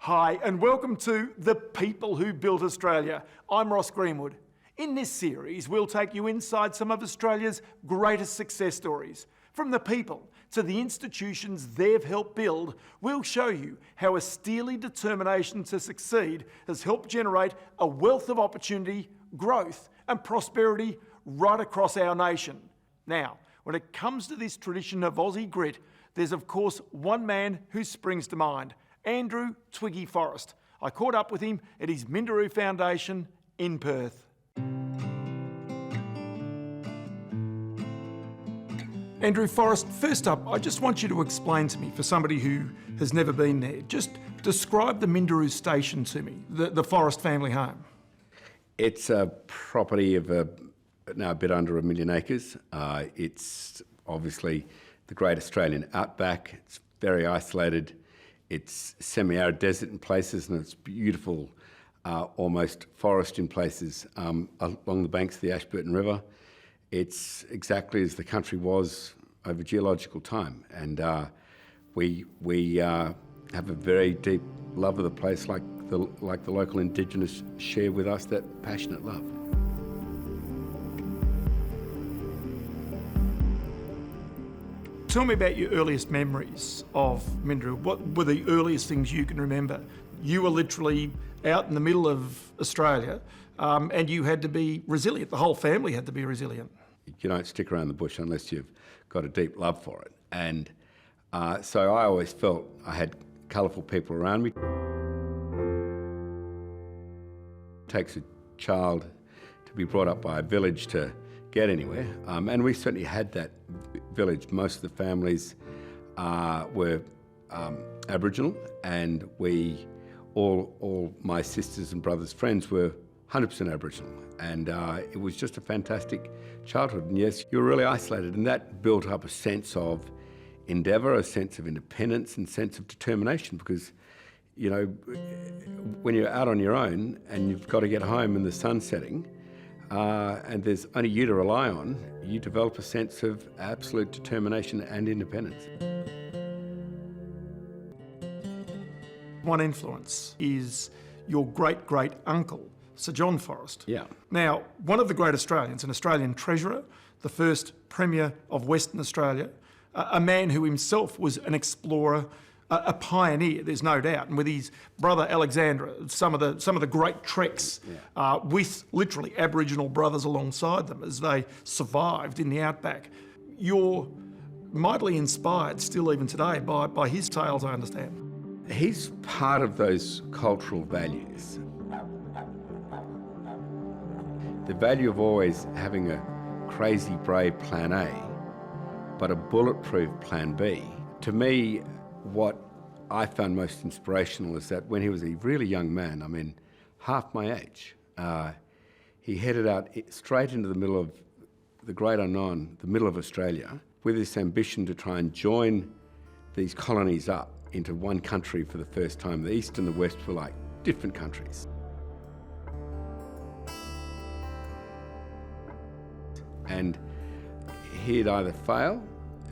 Hi, and welcome to The People Who Built Australia. I'm Ross Greenwood. In this series, we'll take you inside some of Australia's greatest success stories. From the people to the institutions they've helped build, we'll show you how a steely determination to succeed has helped generate a wealth of opportunity, growth and prosperity right across our nation. Now, when it comes to this tradition of Aussie grit, there's of course one man who springs to mind, Andrew Twiggy Forrest. I caught up with him at his Minderoo Foundation in Perth. Andrew Forrest, first up, I just want you to explain to me, for somebody who has never been there, just describe the Minderoo station to me, the Forrest family home. It's a property of now a bit under 1 million acres. It's obviously the great Australian outback. It's very isolated. It's semi-arid desert in places, and it's beautiful, almost forest in places along the banks of the Ashburton River. It's exactly as the country was over geological time, and we have a very deep love of the place, like the local Indigenous share with us that passionate love. Tell me about your earliest memories of Minderoo. What were the earliest things you can remember? You were literally out in the middle of Australia and you had to be resilient. The whole family had to be resilient. You don't stick around the bush unless you've got a deep love for it. And so I always felt I had colourful people around me. It takes a child to be brought up by a village to get anywhere, and we certainly had that village. Most of the families were Aboriginal, and all my sisters and brothers' friends were 100% Aboriginal, and it was just a fantastic childhood. And yes, you were really isolated, and that built up a sense of endeavour, a sense of independence and sense of determination, because you know, when you're out on your own and you've got to get home and the sun's setting, and there's only you to rely on, you develop a sense of absolute determination and independence. One influence is your great-great-uncle, Sir John Forrest. Yeah. Now, one of the great Australians, an Australian treasurer, the first Premier of Western Australia, a man who himself was an explorer, a pioneer, there's no doubt, and with his brother Alexander, some of the great treks with literally Aboriginal brothers alongside them as they survived in the outback. You're mightily inspired still even today by his tales, I understand. He's part of those cultural values. The value of always having a crazy brave plan A, but a bulletproof plan B. To me, what I found most inspirational is that when he was a really young man, I mean, half my age, he headed out straight into the middle of the great unknown, the middle of Australia, with this ambition to try and join these colonies up into one country for the first time. The East and the West were like different countries. And he'd either fail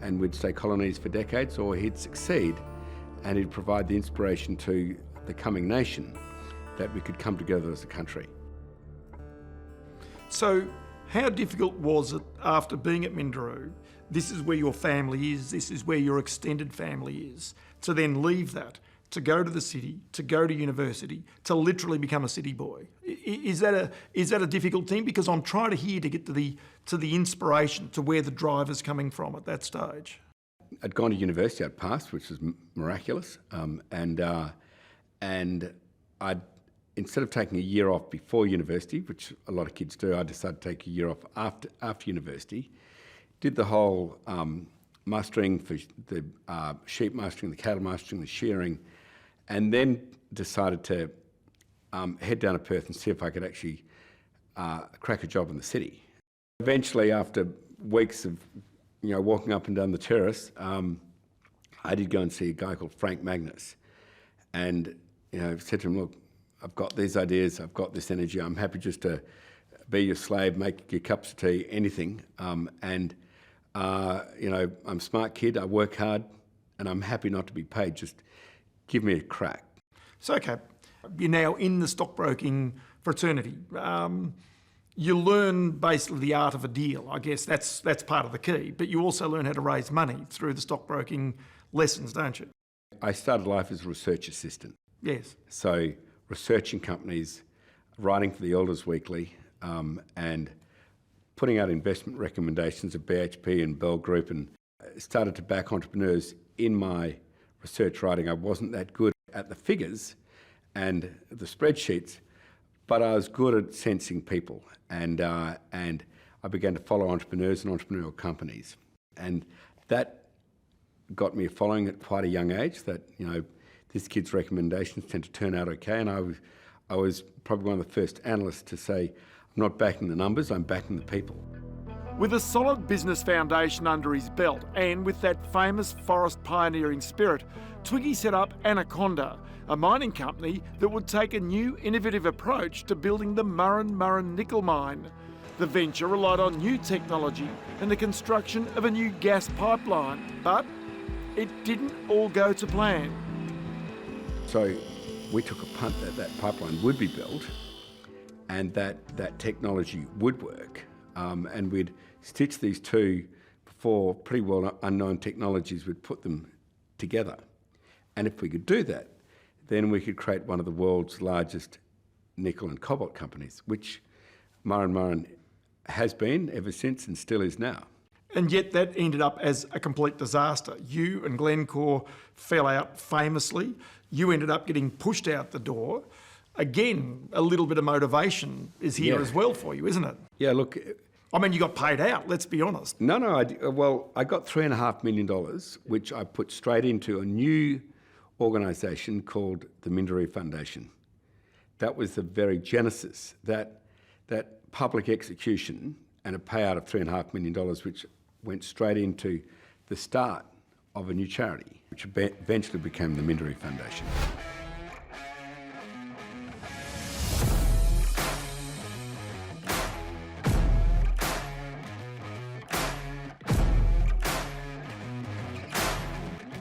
and we'd stay colonies for decades, or he'd succeed and he'd provide the inspiration to the coming nation that we could come together as a country. So how difficult was it after being at Minderoo, this is where your family is, this is where your extended family is, to then leave that, to go to the city, to go to university, to literally become a city boy? Is that a difficult thing? Because I'm trying to get to the inspiration, to where the drive is coming from at that stage. I'd gone to university, I'd passed, which was miraculous, and I'd, instead of taking a year off before university, which a lot of kids do, I decided to take a year off after university. Did the whole mustering for the sheep mustering, the cattle mustering, the shearing, and then decided to head down to Perth and see if I could actually crack a job in the city. Eventually, after weeks of walking up and down the terrace, I did go and see a guy called Frank Magnus, and said to him, look, I've got these ideas, I've got this energy, I'm happy just to be your slave, make your cups of tea, anything, I'm a smart kid, I work hard, and I'm happy not to be paid, just give me a crack. So, okay, you're now in the stockbroking fraternity. You learn basically the art of a deal. I guess that's part of the key. But you also learn how to raise money through the stockbroking lessons, don't you? I started life as a research assistant. Yes. So researching companies, writing for the Elders Weekly, and putting out investment recommendations at BHP and Bell Group, and started to back entrepreneurs in my research writing. I wasn't that good at the figures and the spreadsheets, but I was good at sensing people, and I began to follow entrepreneurs and entrepreneurial companies, and that got me a following at quite a young age. That this kid's recommendations tend to turn out okay, and I was probably one of the first analysts to say, I'm not backing the numbers, I'm backing the people. With a solid business foundation under his belt, and with that famous forest pioneering spirit, Twiggy set up Anaconda, a mining company that would take a new innovative approach to building the Murrin nickel mine. The venture relied on new technology and the construction of a new gas pipeline, but it didn't all go to plan. So we took a punt that that pipeline would be built and that technology would work, and we'd stitch these two before pretty well unknown technologies, we'd put them together. And if we could do that, then we could create one of the world's largest nickel and cobalt companies, which Murrin has been ever since and still is now. And yet that ended up as a complete disaster. You and Glencore fell out famously. You ended up getting pushed out the door. Again, a little bit of motivation is here as well for you, isn't it? Yeah, look... I mean, you got paid out, let's be honest. No, I got $3.5 million, which I put straight into a new organisation called the Minderoo Foundation. That was the very genesis, that public execution and a payout of $3.5 million, which went straight into the start of a new charity, which eventually became the Minderoo Foundation.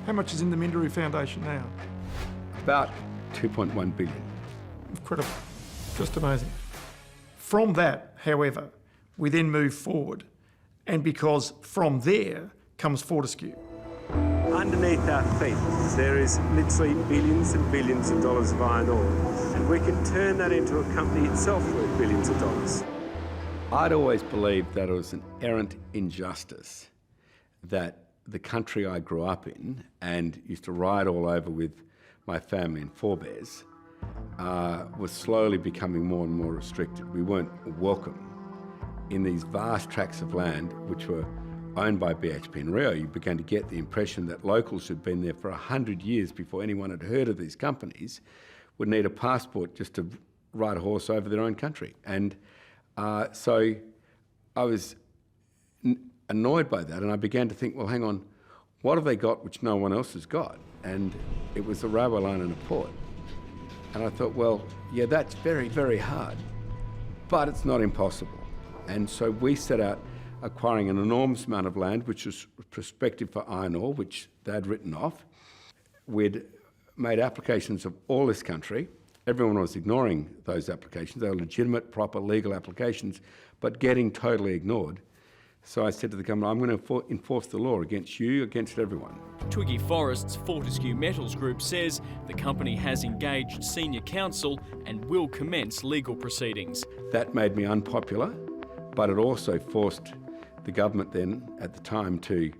How much is in the Minderoo Foundation now? About 2.1 billion. Incredible. Just amazing. From that, however, we then move forward, and because from there comes Fortescue. Underneath our feet, there is literally billions and billions of dollars of iron ore, and we can turn that into a company itself worth billions of dollars. I'd always believed that it was an errant injustice that the country I grew up in and used to ride all over with my family and forebears was slowly becoming more and more restricted. We weren't welcome in these vast tracts of land which were owned by BHP and Rio. You began to get the impression that locals who'd been there for 100 years before anyone had heard of these companies would need a passport just to ride a horse over their own country. And so I was annoyed by that, and I began to think, well, hang on, what have they got which no one else has got? And it was a railway line and a port. And I thought, well, yeah, that's very, very hard, but it's not impossible. And so we set out acquiring an enormous amount of land, which was prospective for iron ore, which they'd written off. We'd made applications of all this country. Everyone was ignoring those applications. They were legitimate, proper, legal applications, but getting totally ignored. So I said to the government, I'm going to enforce the law against you, against everyone. Twiggy Forrest's Fortescue Metals Group says the company has engaged senior counsel and will commence legal proceedings. That made me unpopular, but it also forced the government then, at the time, to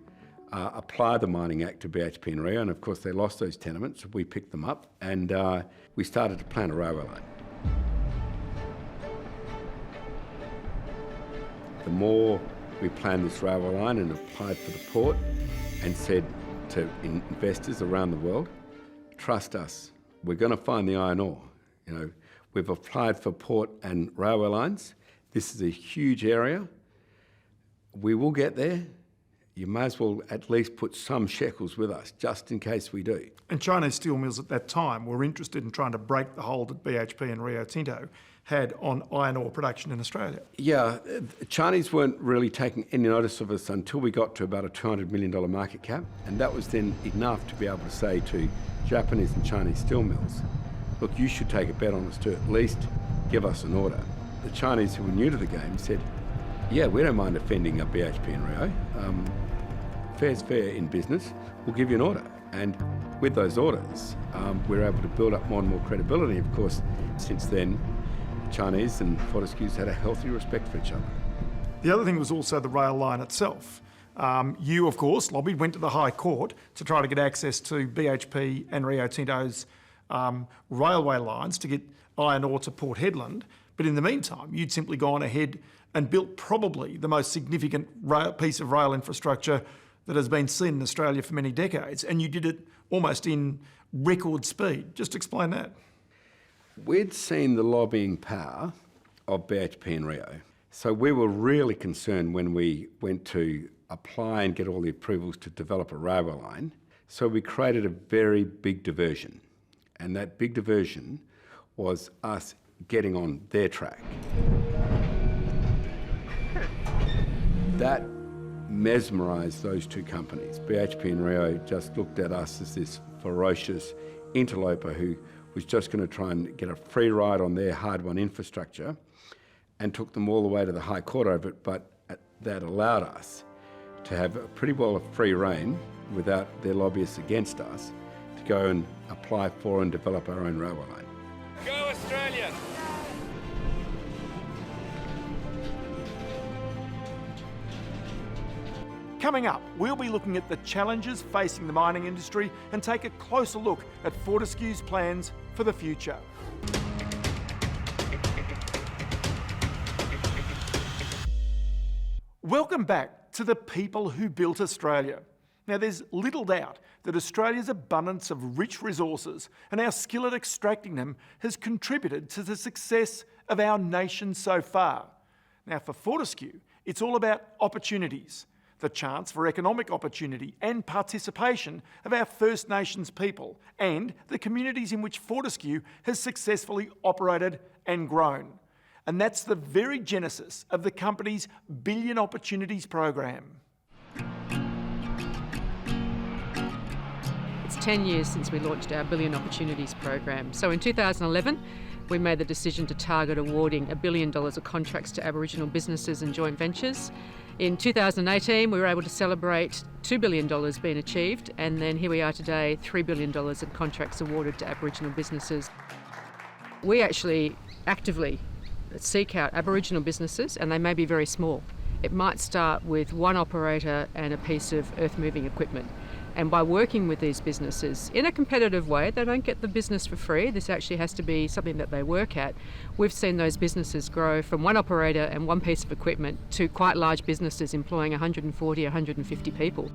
apply the Mining Act to BHP and Rio, and of course they lost those tenements. We picked them up, and we started to plan a railway line. The more we planned this railway line and applied for the port and said to investors around the world, trust us, we're going to find the iron ore. We've applied for port and railway lines. This is a huge area. We will get there. You may as well at least put some shekels with us, just in case we do. And Chinese steel mills at that time were interested in trying to break the hold that BHP and Rio Tinto had on iron ore production in Australia. Yeah, the Chinese weren't really taking any notice of us until we got to about a $200 million market cap, and that was then enough to be able to say to Japanese and Chinese steel mills, look, you should take a bet on us to at least give us an order. The Chinese, who were new to the game, said, yeah, we don't mind offending a BHP and Rio. Fair's fair in business, we'll give you an order. And with those orders, we're able to build up more and more credibility. Of course, since then, Chinese and Fortescue's had a healthy respect for each other. The other thing was also the rail line itself. You, of course, lobbied, went to the High Court to try to get access to BHP and Rio Tinto's railway lines to get iron ore to Port Hedland. But in the meantime, you'd simply gone ahead and built probably the most significant piece of rail infrastructure that has been seen in Australia for many decades, and you did it almost in record speed. Just explain that. We'd seen the lobbying power of BHP and Rio. So we were really concerned when we went to apply and get all the approvals to develop a railway line. So we created a very big diversion. And that big diversion was us getting on their track. That mesmerised those two companies. BHP and Rio just looked at us as this ferocious interloper who was just going to try and get a free ride on their hard-won infrastructure, and took them all the way to the High Court over it, but that allowed us to have a pretty well a free rein, without their lobbyists against us, to go and apply for and develop our own railway line. Go Australia! Coming up, we'll be looking at the challenges facing the mining industry and take a closer look at Fortescue's plans for the future. Welcome back to the people who built Australia. Now, there's little doubt that Australia's abundance of rich resources and our skill at extracting them has contributed to the success of our nation so far. Now, for Fortescue, it's all about opportunities, the chance for economic opportunity and participation of our First Nations people and the communities in which Fortescue has successfully operated and grown. And that's the very genesis of the company's Billion Opportunities program. It's 10 years since we launched our Billion Opportunities program. So in 2011, we made the decision to target awarding $1 billion of contracts to Aboriginal businesses and joint ventures. In 2018, we were able to celebrate $2 billion being achieved, and then here we are today, $3 billion in contracts awarded to Aboriginal businesses. We actually actively seek out Aboriginal businesses, and they may be very small. It might start with one operator and a piece of earth-moving equipment. And by working with these businesses in a competitive way, they don't get the business for free. This actually has to be something that they work at. We've seen those businesses grow from one operator and one piece of equipment to quite large businesses employing 140, 150 people.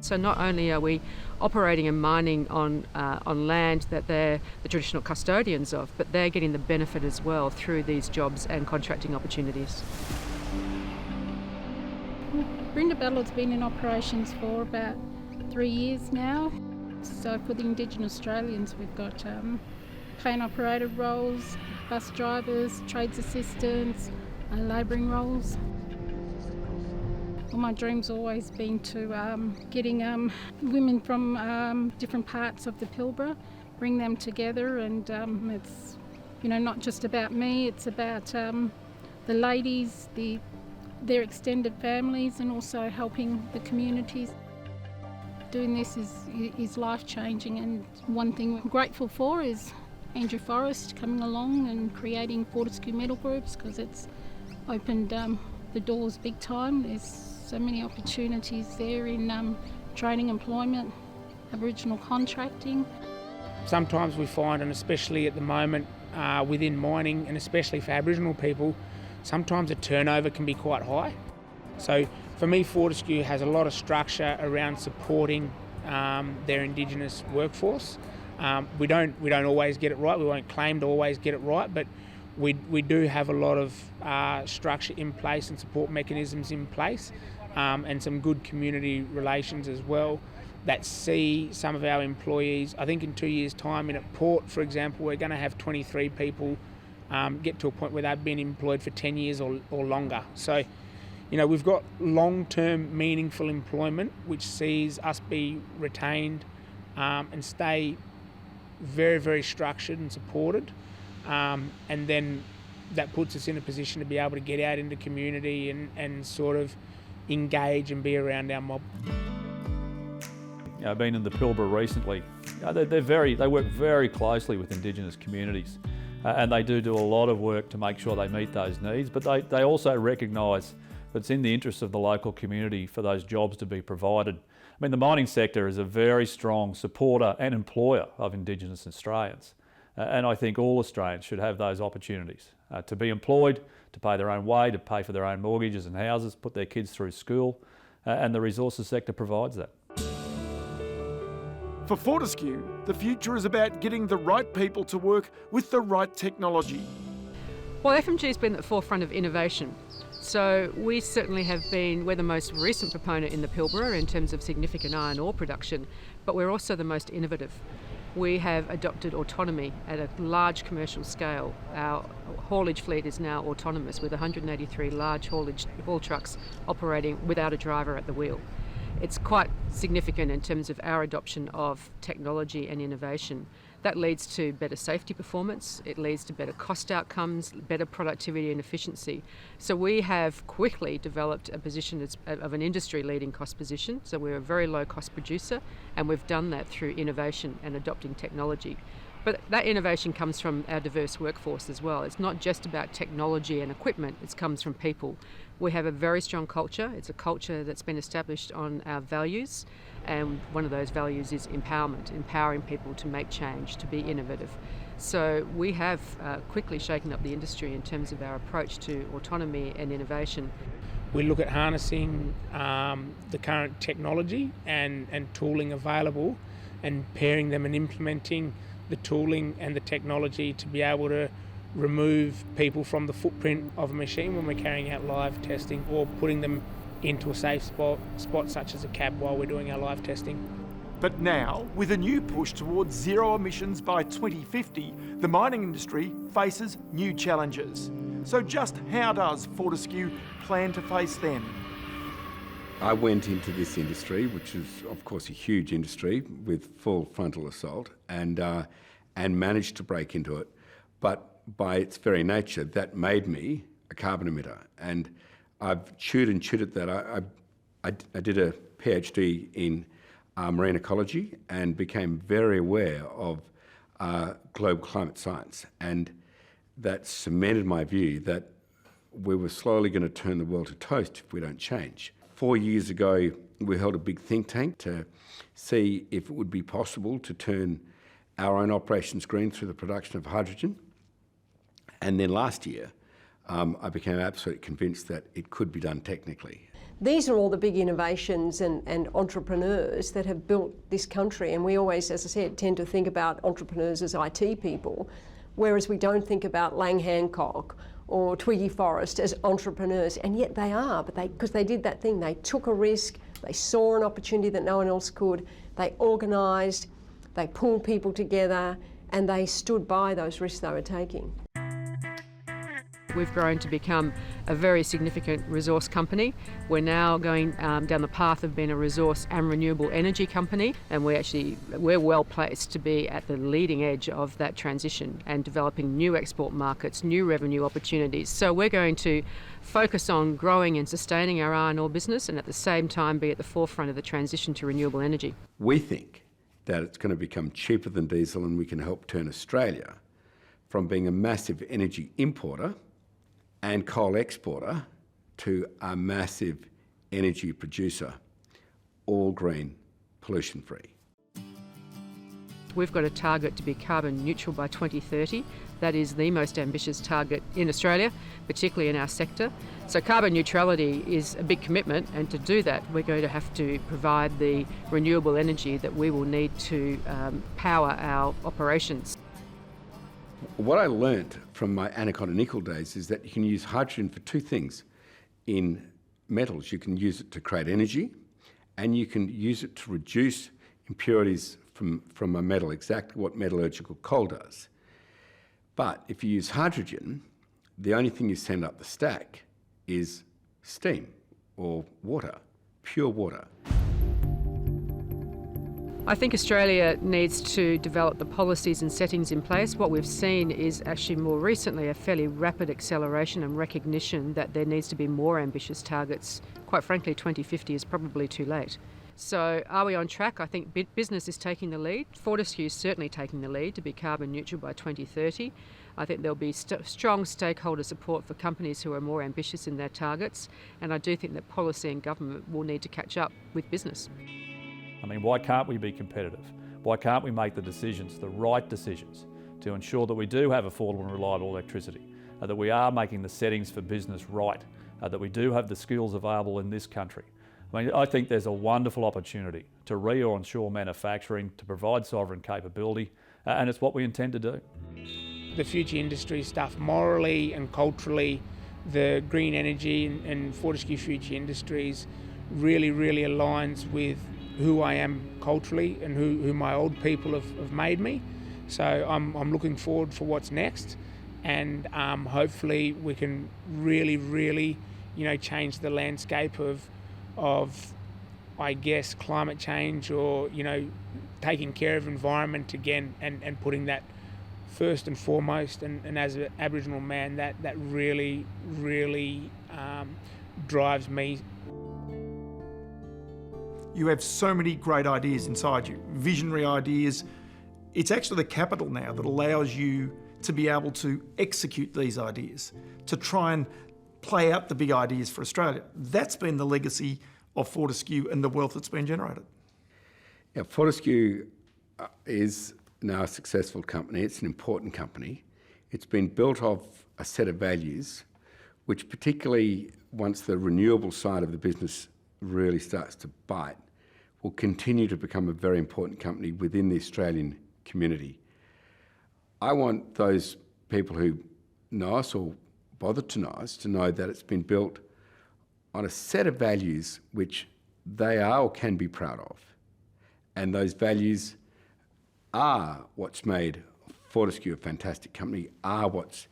So not only are we operating and mining on land that they're the traditional custodians of, but they're getting the benefit as well through these jobs and contracting opportunities. Brindabello's been in operations for about 3 years now. So for the Indigenous Australians, we've got plane operator roles, bus drivers, trades assistants, labouring roles. Well, my dream's always been to getting women from different parts of the Pilbara, bring them together, and it's not just about me, it's about the ladies, their extended families, and also helping the communities. Doing this is life-changing, and one thing I'm grateful for is Andrew Forrest coming along and creating Fortescue Metal Groups, because it's opened the doors big time. There's so many opportunities there in training, employment, Aboriginal contracting. Sometimes we find, and especially at the moment within mining, and especially for Aboriginal people, sometimes the turnover can be quite high. So for me, Fortescue has a lot of structure around supporting their Indigenous workforce. We don't always get it right. We won't claim to always get it right, but we do have a lot of structure in place and support mechanisms in place, and some good community relations as well that see some of our employees. I think in 2 years' time in at Port, for example, we're going to have 23 people get to a point where they've been employed for 10 years or longer. So, we've got long-term meaningful employment, which sees us be retained and stay very, very structured and supported, and then that puts us in a position to be able to get out into community and sort of engage and be around our mob. I've been in the Pilbara recently. They work very closely with Indigenous communities, and they do a lot of work to make sure they meet those needs, but they also recognise that it's in the interest of the local community for those jobs to be provided. I mean, the mining sector is a very strong supporter and employer of Indigenous Australians, and I think all Australians should have those opportunities to be employed, to pay their own way, to pay for their own mortgages and houses, put their kids through school, and the resources sector provides that. For Fortescue, the future is about getting the right people to work with the right technology. Well, FMG's been at the forefront of innovation. So we certainly we're the most recent proponent in the Pilbara in terms of significant iron ore production, but we're also the most innovative. We have adopted autonomy at a large commercial scale. Our haulage fleet is now autonomous with 183 large haul trucks operating without a driver at the wheel. It's quite significant in terms of our adoption of technology and innovation. That leads to better safety performance, it leads to better cost outcomes, better productivity and efficiency. So we have quickly developed a position of an industry-leading cost position, so we're a very low-cost producer, and we've done that through innovation and adopting technology. But that innovation comes from our diverse workforce as well. It's not just about technology and equipment, it comes from people. We have a very strong culture. It's a culture that's been established on our values, and one of those values is empowerment, empowering people to make change, to be innovative. So we have quickly shaken up the industry in terms of our approach to autonomy and innovation. We look at harnessing the current technology and tooling available and pairing them and implementing the tooling and the technology to be able to remove people from the footprint of a machine when we're carrying out live testing, or putting them into a safe spot such as a cab while we're doing our live testing. But now, with a new push towards zero emissions by 2050, the mining industry faces new challenges. So just how does Fortescue plan to face them? I went into this industry, which is of course a huge industry with full frontal assault, and managed to break into it. But by its very nature, that made me a carbon emitter. And I've chewed at that. I did a PhD in marine ecology and became very aware of global climate science. And that cemented my view that we were slowly going to turn the world to toast if we don't change. 4 years ago, we held a big think tank to see if it would be possible to turn our own operations green through the production of hydrogen. And then last year, I became absolutely convinced that it could be done technically. These are all the big innovations and entrepreneurs that have built this country, and we always, as I said, tend to think about entrepreneurs as IT people, whereas we don't think about Lang Hancock or Twiggy Forrest as entrepreneurs, and yet they are, because they did that thing. They took a risk, they saw an opportunity that no one else could, they organised, they pulled people together, and they stood by those risks they were taking. We've grown to become a very significant resource company. We're now going down the path of being a resource and renewable energy company, and we're well placed to be at the leading edge of that transition and developing new export markets, new revenue opportunities. So we're going to focus on growing and sustaining our iron ore business, and at the same time be at the forefront of the transition to renewable energy. We think that it's going to become cheaper than diesel, and we can help turn Australia from being a massive energy importer and coal exporter to a massive energy producer, all green, pollution free. We've got a target to be carbon neutral by 2030. That is the most ambitious target in Australia, particularly in our sector. So carbon neutrality is a big commitment, and to do that we're going to have to provide the renewable energy that we will need to power our operations. What I learnt from my Anaconda nickel days is that you can use hydrogen for two things. In metals, you can use it to create energy, and you can use it to reduce impurities from a metal, exactly what metallurgical coal does. But if you use hydrogen, the only thing you send up the stack is steam or water, pure water. I think Australia needs to develop the policies and settings in place. What we've seen is actually more recently a fairly rapid acceleration and recognition that there needs to be more ambitious targets. Quite frankly, 2050 is probably too late. So are we on track? I think business is taking the lead. Fortescue is certainly taking the lead to be carbon neutral by 2030. I think there'll be strong stakeholder support for companies who are more ambitious in their targets, and I do think that policy and government will need to catch up with business. I mean, why can't we be competitive? Why can't we make the decisions, the right decisions, to ensure that we do have affordable and reliable electricity, that we are making the settings for business right, that we do have the skills available in this country? I mean, I think there's a wonderful opportunity to re-onshore manufacturing, to provide sovereign capability, and it's what we intend to do. The future industry stuff, morally and culturally, the green energy and Fortescue Future Industries really aligns with who I am culturally and who my old people have made me. So I'm looking forward for what's next, and hopefully we can really change the landscape of I guess climate change, or taking care of environment again, and putting that first and foremost, and as an Aboriginal man, that really drives me. You have so many great ideas inside you, visionary ideas. It's actually the capital now that allows you to be able to execute these ideas, to try and play out the big ideas for Australia. That's been the legacy of Fortescue and the wealth that's been generated. Yeah, Fortescue is now a successful company. It's an important company. It's been built off a set of values, which particularly once the renewable side of the business really starts to bite, will continue to become a very important company within the Australian community. I want those people who know us or bother to know us to know that it's been built on a set of values which they are or can be proud of. And those values are what's made Fortescue a fantastic company, are what's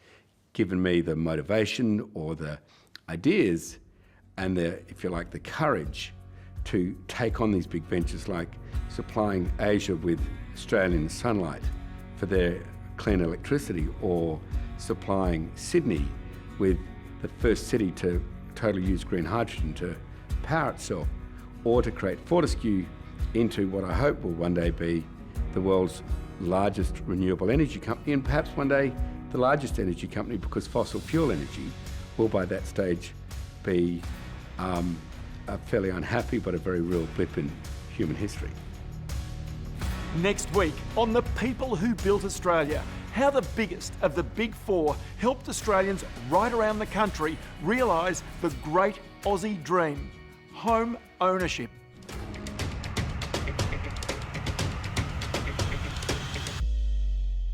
given me the motivation or the ideas and the, if you like, the courage to take on these big ventures like supplying Asia with Australian sunlight for their clean electricity, or supplying Sydney with the first city to totally use green hydrogen to power itself, or to create Fortescue into what I hope will one day be the world's largest renewable energy company, and perhaps one day the largest energy company, because fossil fuel energy will by that stage be a fairly unhappy but a very real blip in human history. Next week on The People Who Built Australia, how the biggest of the big four helped Australians right around the country realise the great Aussie dream: home ownership.